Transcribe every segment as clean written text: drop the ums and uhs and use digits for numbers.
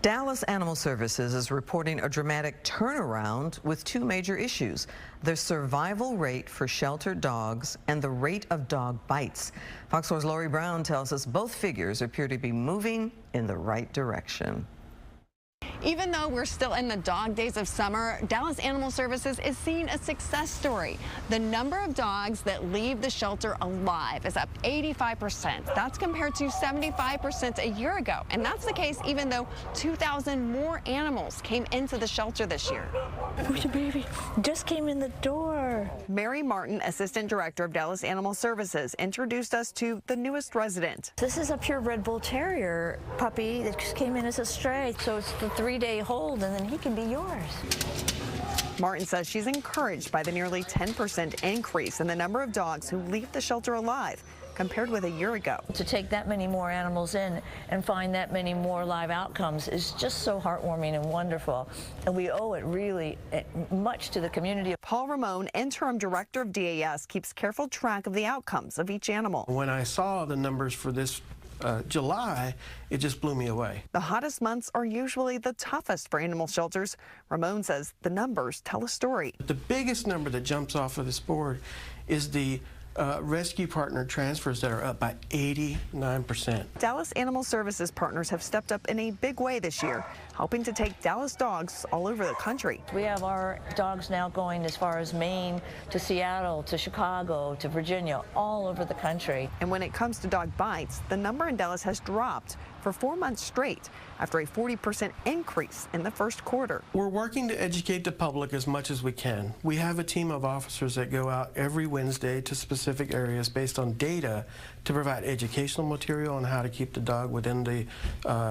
Dallas Animal Services is reporting a dramatic turnaround with two major issues: the survival rate for sheltered dogs and the rate of dog bites. Fox 4's Lori Brown tells us both figures appear to be moving in the right direction. Even though we're still in the dog days of summer, Dallas Animal Services is seeing a success story. The number of dogs that leave the shelter alive is up 85%. That's compared to 75% a year ago. And that's the case even though 2,000 more animals came into the shelter this year. Where's the baby? Just came in the door. Mary Martin, Assistant Director of Dallas Animal Services, introduced us to the newest resident. This is a purebred bull terrier puppy that just came in as a stray. So it's the 3-day hold, and then he can be yours. Martin says she's encouraged by the nearly 10% increase in the number of dogs who leave the shelter alive compared with a year ago. To take that many more animals in and find that many more live outcomes is just so heartwarming and wonderful. And we owe it really much to the community. Paul Ramon, Interim Director of DAS, keeps careful track of the outcomes of each animal. When I saw the numbers for this July, it just blew me away. The hottest months are usually the toughest for animal shelters. Ramon says the numbers tell a story. The biggest number that jumps off of this board is the rescue partner transfers that are up by 89%. Dallas Animal Services partners have stepped up in a big way this year, helping to take Dallas dogs all over the country. We have our dogs now going as far as Maine to Seattle to Chicago to Virginia, all over the country. And when it comes to dog bites, the number in Dallas has dropped for 4 months straight after a 40% increase in the first quarter. We're working to educate the public as much as we can. We have a team of officers that go out every Wednesday to specific areas based on data to provide educational material on how to keep the dog within the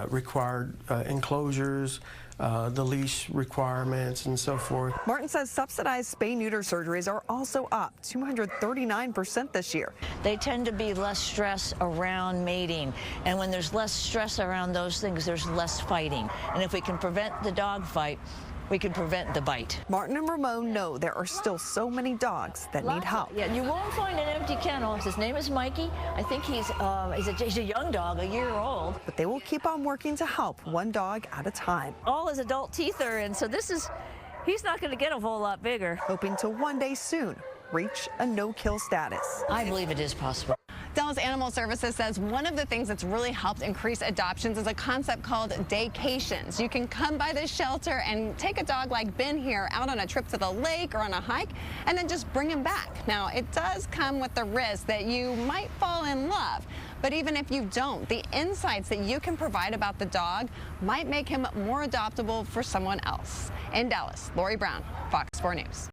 required enclosures, the leash requirements, and so forth. Martin says subsidized spay-neuter surgeries are also up 239% this year. They tend to be less stress around mating, and when there's less stress around those things, there's less fighting. And if we can prevent the dog fight, we can prevent the bite. Martin and Ramon know there are still so many dogs that need help. Yeah, you won't find an empty kennel. His name is Mikey. I think he's a young dog, a year old. But they will keep on working to help one dog at a time. All his adult teeth are in, so he's not going to get a whole lot bigger. Hoping to one day soon reach a no-kill status. I believe it is possible. Dallas Animal Services says one of the things that's really helped increase adoptions is a concept called daycations. You can come by this shelter and take a dog like Ben here out on a trip to the lake or on a hike and then just bring him back. Now, it does come with the risk that you might fall in love. But even if you don't, the insights that you can provide about the dog might make him more adoptable for someone else. In Dallas, Lori Brown, Fox 4 News.